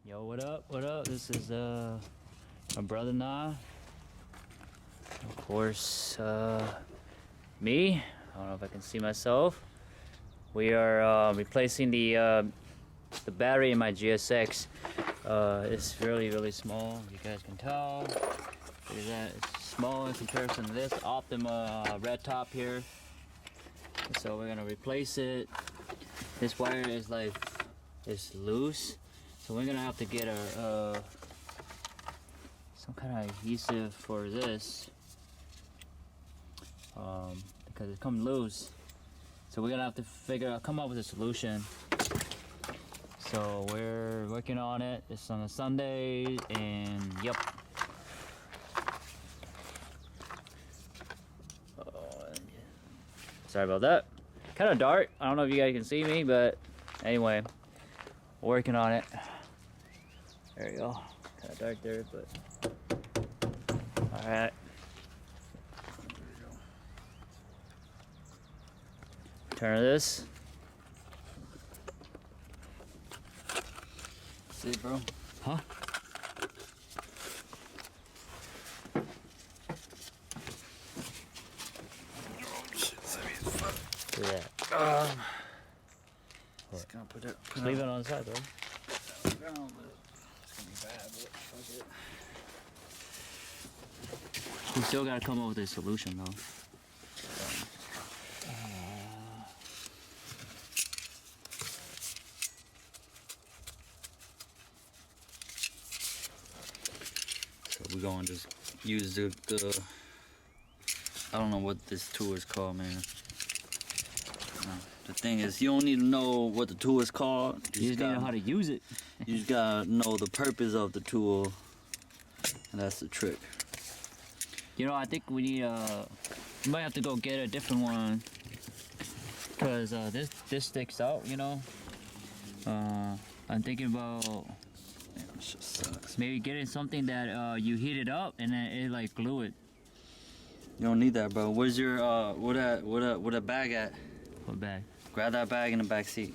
Yo, what up? What up? This is my brother Na. Of course, me. I don't know if I can see myself. We are replacing the battery in my GSX. It's really small. You guys can tell. Look at that. It's small in comparison to this Optima red top here. So we're gonna replace it. This wire is loose. So we're gonna have to get some kind of adhesive for this because it comes loose. So we're gonna have to come up with a solution. So we're working on it. It's on a Sunday, and yep. Sorry about that. Kind of dark. I don't know if you guys can see me, but anyway, working on it. There you go. Kind of dark there, but all right. Turn this. See, bro? Huh? Look at that. Just gonna put it. Leave it on the side, bro. It's gonna be bad, but fuck it. We still gotta come up with a solution, though. So we're gonna just use the I don't know what this tool is called, man. The thing is, you don't need to know what the tool is called. You just need to know how to use it. You just gotta know the purpose of the tool, and that's the trick. You know, I think we need we might have to go get a different one, cause this sticks out. You know, I'm thinking about This just sucks. maybe getting something that you heat it up and then it like glue it. You don't need that, bro. Where's your where that bag at? What bag? Grab that bag in the back seat.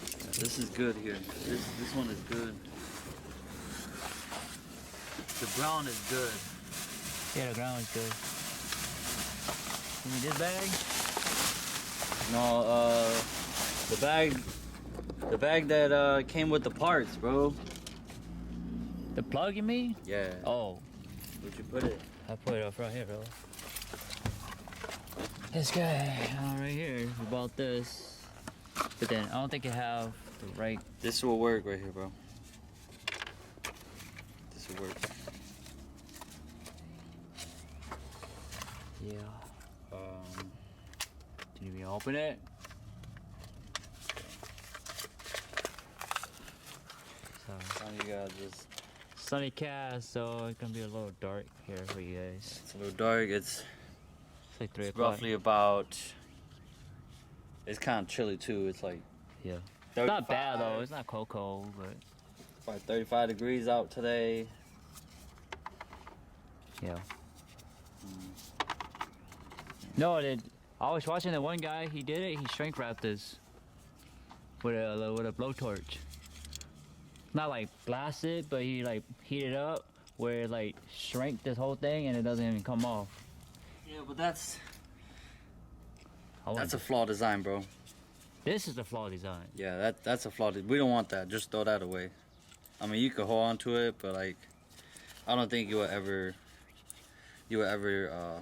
Yeah, this is good here. This one is good. The brown is good. Yeah, the ground is good. You need this bag? No, the bag that came with the parts, bro. The plug, you mean? Yeah. Oh, Where'd you put it? I put it up right here, bro. This guy, right here, we bought this, but then I don't think you have the right. This will work right here, bro. This will work. Yeah. Do you need me to open it? So, Now you gotta just. sunny cast, so it's gonna be a little dark here for you guys. It's a little dark. It's It's like 3 o'clock. roughly about. It's kind of chilly too. It's like. Yeah. It's not bad though. It's not cold, but About 35 degrees out today. yeah. No, I was watching the one guy. He did it. He shrink wrapped this with a blowtorch. Not like blast it, but he like heat it up where it like shrink this whole thing and it doesn't even come off. Yeah, but that's I want a flawed design, bro. This is the flaw design. Yeah, that's a flawed. We don't want that. Just throw that away. I mean, you could hold on to it, but like, I don't think you will ever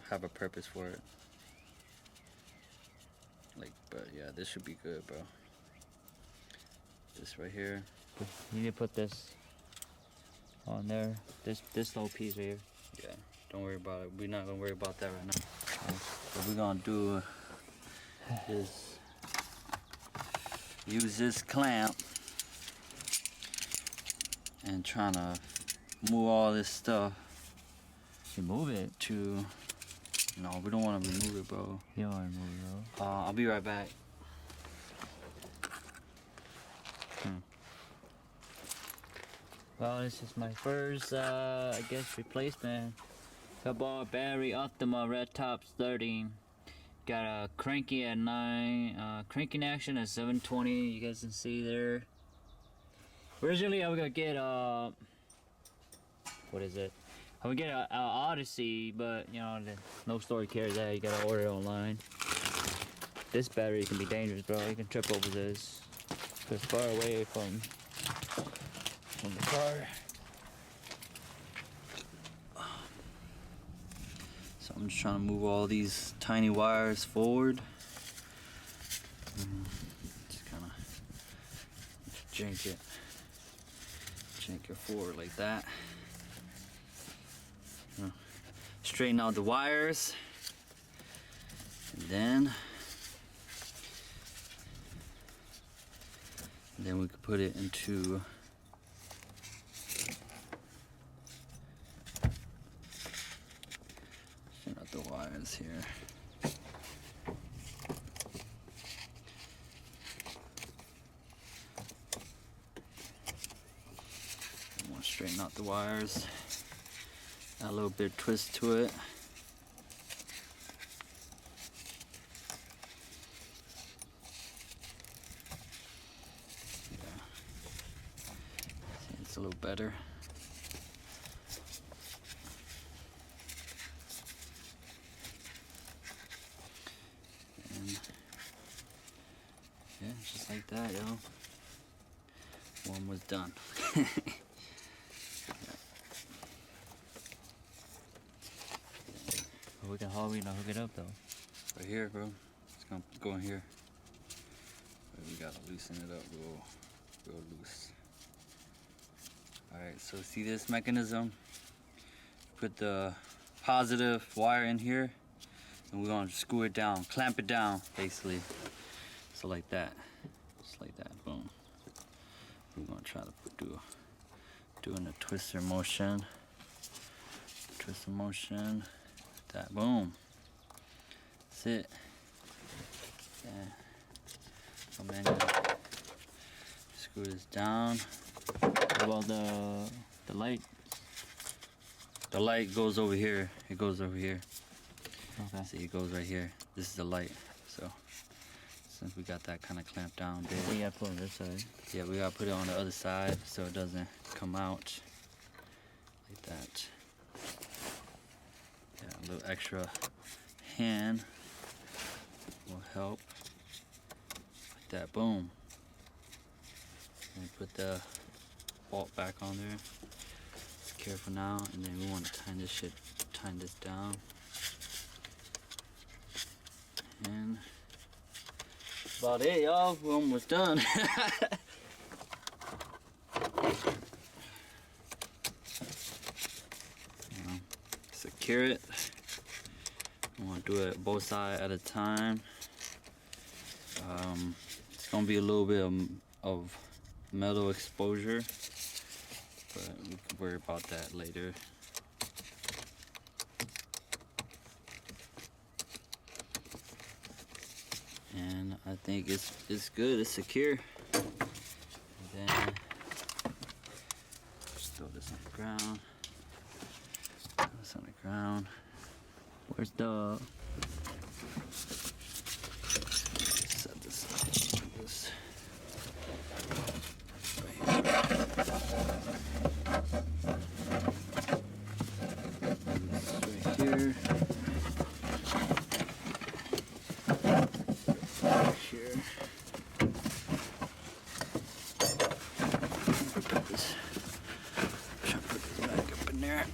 have a purpose for it. Like, but yeah, this should be good, bro. This right here. You need to put this on there. This little piece right here. Yeah, don't worry about it. We're not gonna worry about that right now. What we're gonna do is use this clamp and trying to move all this stuff Remove it. to. No, we don't want to remove it, bro. You don't want to remove it, bro. I'll be right back. Well, this is my first, I guess, replacement. I bought battery Optima red tops 13. Got a cranky at 9, cranking action at 720. You guys can see there. Originally, I was gonna get what is it? I would get a Odyssey, but you know, no store carries that. You gotta order it online. This battery can be dangerous, bro. You can trip over this. It's far away from the car. So I'm just trying to move all these tiny wires forward. Just kind of jank it forward like that. Straighten out the wires, and then we could put it into straighten out the wires here. I want to straighten out the wires. Add a little bit of twist to it. Yeah. See, it's a little better. And yeah, just like that, yo. One was done. We can hook it up though. Right here, bro. It's gonna go in here. But we gotta loosen it up real loose. Alright, so see this mechanism? Put the positive wire in here, and we're gonna screw it down, clamp it down, basically. So like that. Just like that, boom. We're gonna try to doing a twister motion. Twister motion. That, boom. That's it. Yeah. So man, screw this down. What about the light? The light goes over here. It goes over here. Okay. See, it goes right here. This is the light. So since we got that kind of clamped down, We gotta put it on this side. yeah, we gotta put it on the other side so it doesn't come out like that. Yeah, a little extra hand will help. Like that, boom. And put the bolt back on there. Just careful now, and then we want to tighten this down. And that's about it, y'all. We're almost done. Secure it. I want to do it both sides at a time. It's gonna be a little bit of metal exposure, but we can worry about that later. And I think it's good. It's secure. And then just throw this on the ground. This on the ground. Where's the? Set this up. This right here. Here. Here. Put this. Try to put this back up in there.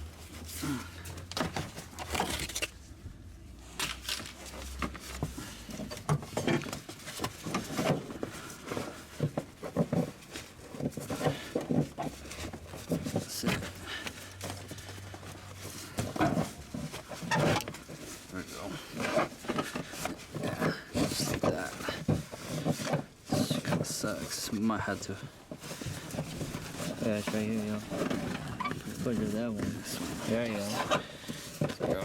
There we go. Yeah, just like that. This kind of sucks. We might have to. Yeah, it's right here, yo. Put it to that one. There you go. There we go.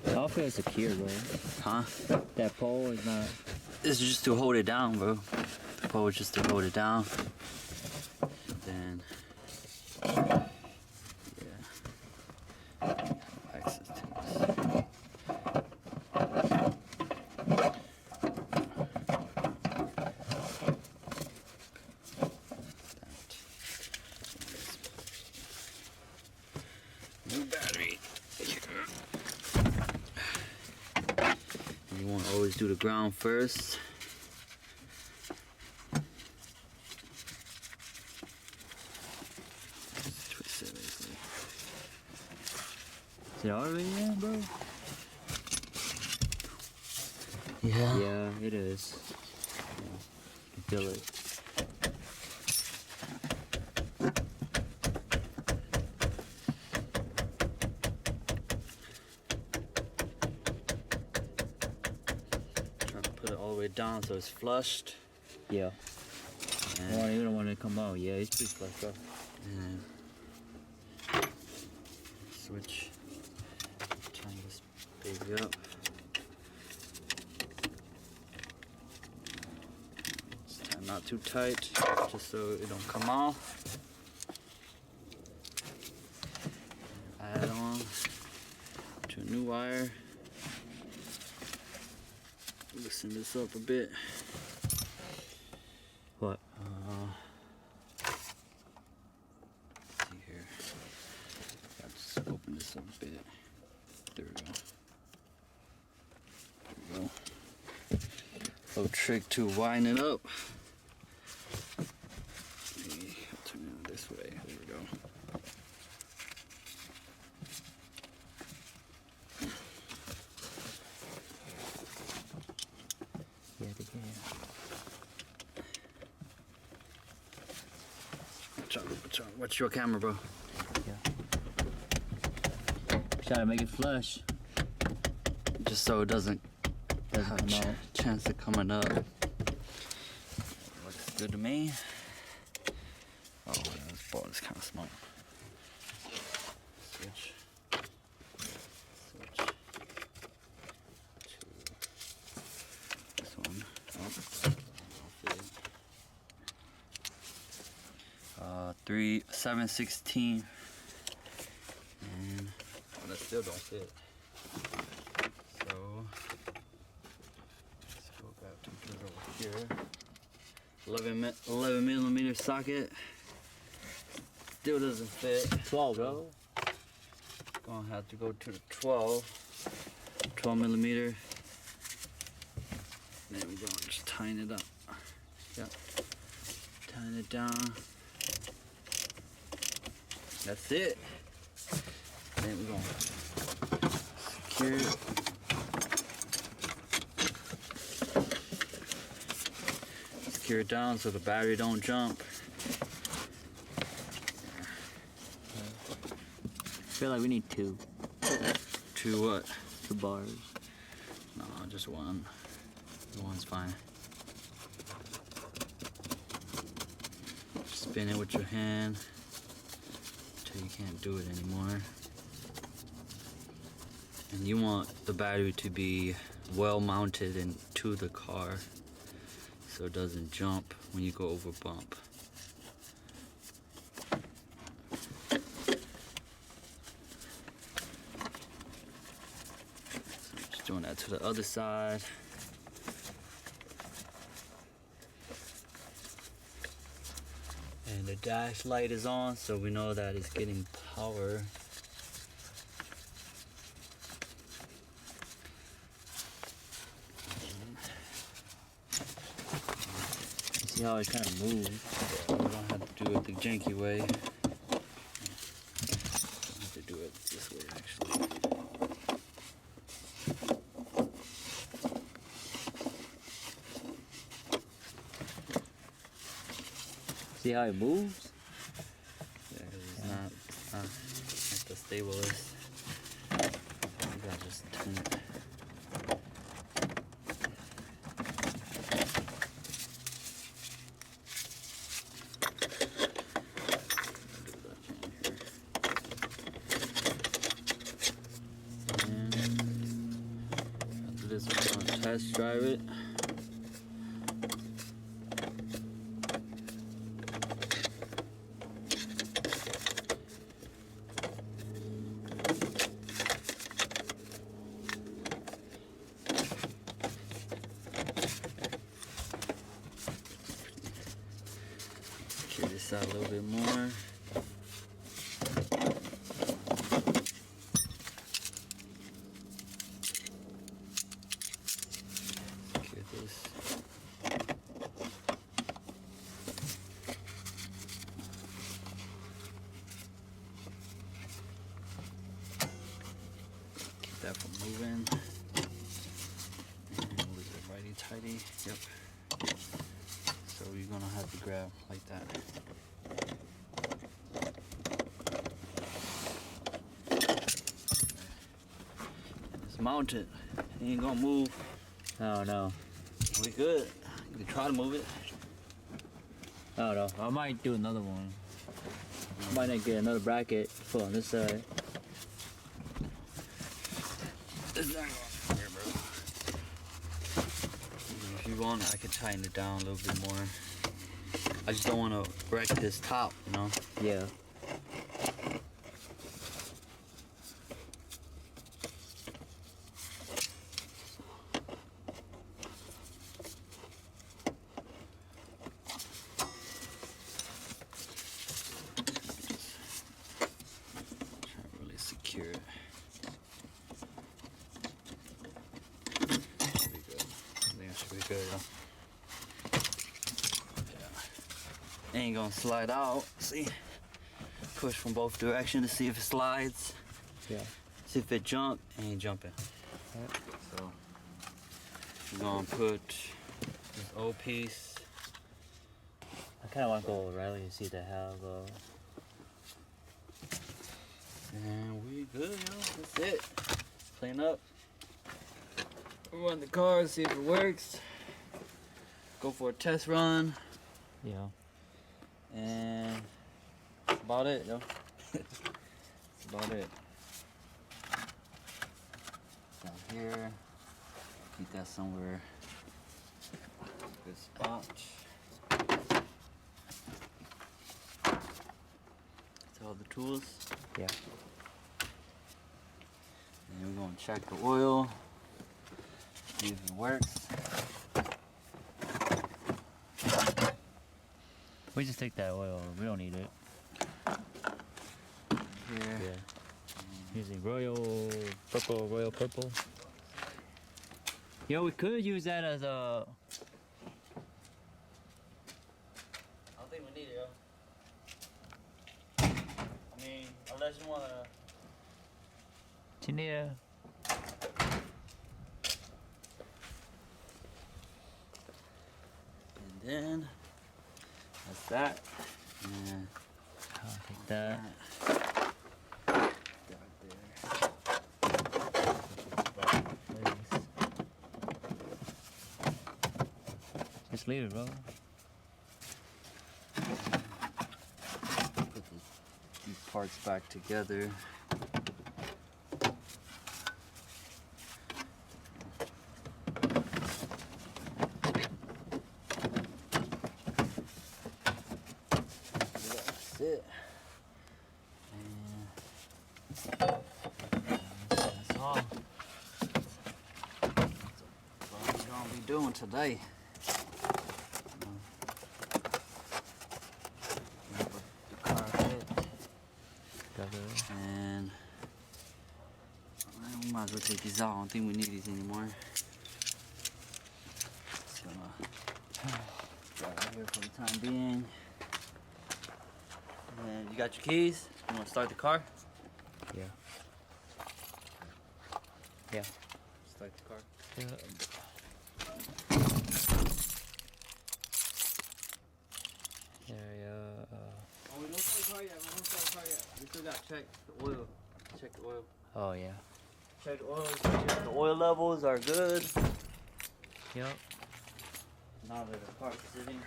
I don't feel secure, bro. Huh? That pole is not. This is just to hold it down, bro. The pole is just to hold it down. Then, yeah. Access to this. You want to always do the ground first. Just twist it easily. Is it already in, bro? Yeah. Yeah, it is. Yeah. I can feel it. Try to put it all the way down so it's flushed. Yeah. And, Oh, you don't want it to come out. Yeah, it's pretty flush, bro. and switch. Tighten this baby up. Not too tight, just so it don't come off. Add on to a new wire. Loosen this up a bit. What? Let's see here. I'll just open this up a bit. There we go. There we go. Little trick to widen it up. Turn it this way. There we go. Yeah, they can. What's your camera, bro? Yeah. Try to make it flush. Just so it doesn't Doesn't come out. chance of coming up. Looks good to me. Oh, this ball is kind of small. Switch. Switch. To this one. Oh. 7/16. And that still don't fit. So let's go back to it over here. 11 millimeter socket. Still doesn't fit. 12, bro. Gonna have to go to the 12 millimeter. There we go. Just tighten it up. Yep. Tighten it down. That's it. Then we're gonna secure it. Secure it down so the battery don't jump. I feel like we need two. To what? 2 bars. No, just one. One's fine. Spin it with your hand until you can't do it anymore. And you want the battery to be well mounted into the car so it doesn't jump when you go over bump. So just doing that to the other side. And the dash light is on, so we know that it's getting power. See how it kind of moves. We don't have to do it the janky way. We have to do it this way, actually. See how it moves? Yeah, 'cause it's not like the stablest. You gotta just turn it. And after this, we're gonna test drive it. Secure this out a little bit more. moving. And was it righty tighty? Yep. So you're gonna have to grab like that. And it's mounted. It ain't gonna move. Oh no. We good. You can try to move it. Oh no. I might do another one. Might not get another bracket put on this side. It's not going here, bro. If you want, I could tighten it down a little bit more. I just don't want to wreck this top, you know? Yeah. Try to really secure it. Should be good. I think it should be good, yeah. Ain't gonna slide out. See? Push from both directions to see if it slides. Yeah. See if it jump. It ain't jumping. Right. So we're gonna put this old piece. I kind of want to go with Riley to see the how go. And we good, yo. That's it. Clean up. Run the car, see if it works. Go for a test run. Yeah. And that's about it, yo. That's about it. Down here. Keep that somewhere. Good spot. That's all the tools. Yeah. And we're gonna check the oil. See if it works. We just take that oil. We don't need it. Here. Yeah. Using royal purple. Yo, we could use that as a. I don't think we need it, yo. I mean, unless you wanna. Chinia. And then that's that. And I'll take that. Just leave it, bro. Put these parts back together. That's it. And that's all. That's what we're gonna be doing today. And we might as well take these out. I don't think we need these anymore. Just gonna drive right here for the time being. And you got your keys? You wanna start the car? Yeah. Yeah. Start the car. Yeah. There, yeah. Oh, we don't start the car yet. We don't start the car yet. We still gotta check the oil. Check the oil. Oh yeah. Check the oil. Check the oil levels are good. Yep. Now that the car's sitting.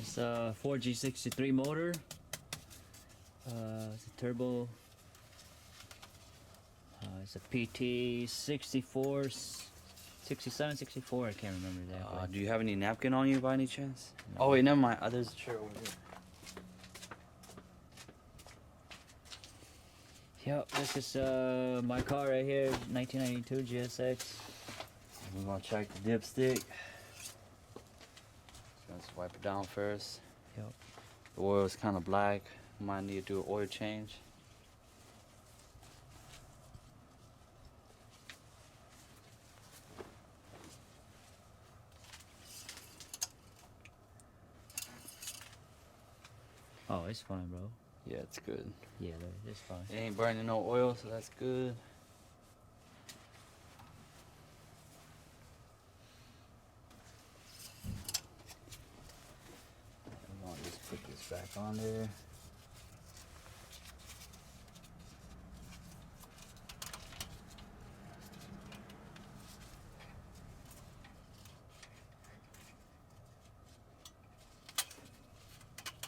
It's a 4G63 motor. It's a turbo. It's a PT 64, 67, 64. I can't remember exactly. Do you have any napkin on you by any chance? No. Oh wait, never mind. There's a shirt over here. Yep, this is my car right here, 1992 GSX. We're gonna check the dipstick. Just wipe it down first. Yep. The oil is kind of black. Might need to do an oil change. Oh, it's fine, bro. Yeah, it's good. Yeah, it's fine. It ain't burning no oil, so that's good. I'm gonna just put this back on there.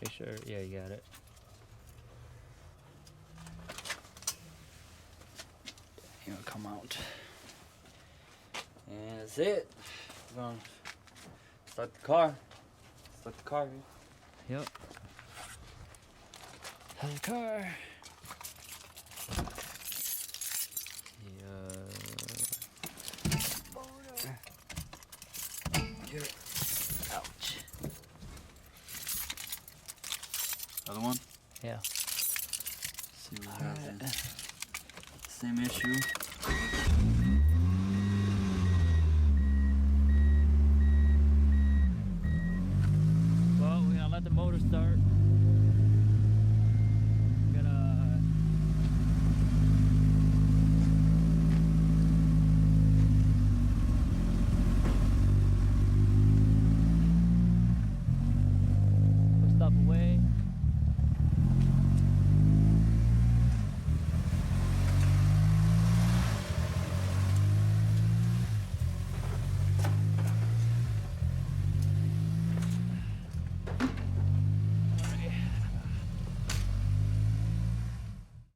You sure? Yeah, you got it. It'll come out. And that's it. We're gonna start the car. Start the car, dude. Yep. Have a car. Here. Ouch. Other one? Yeah. See what happens. Same issue. Well, we're gonna let the motor start.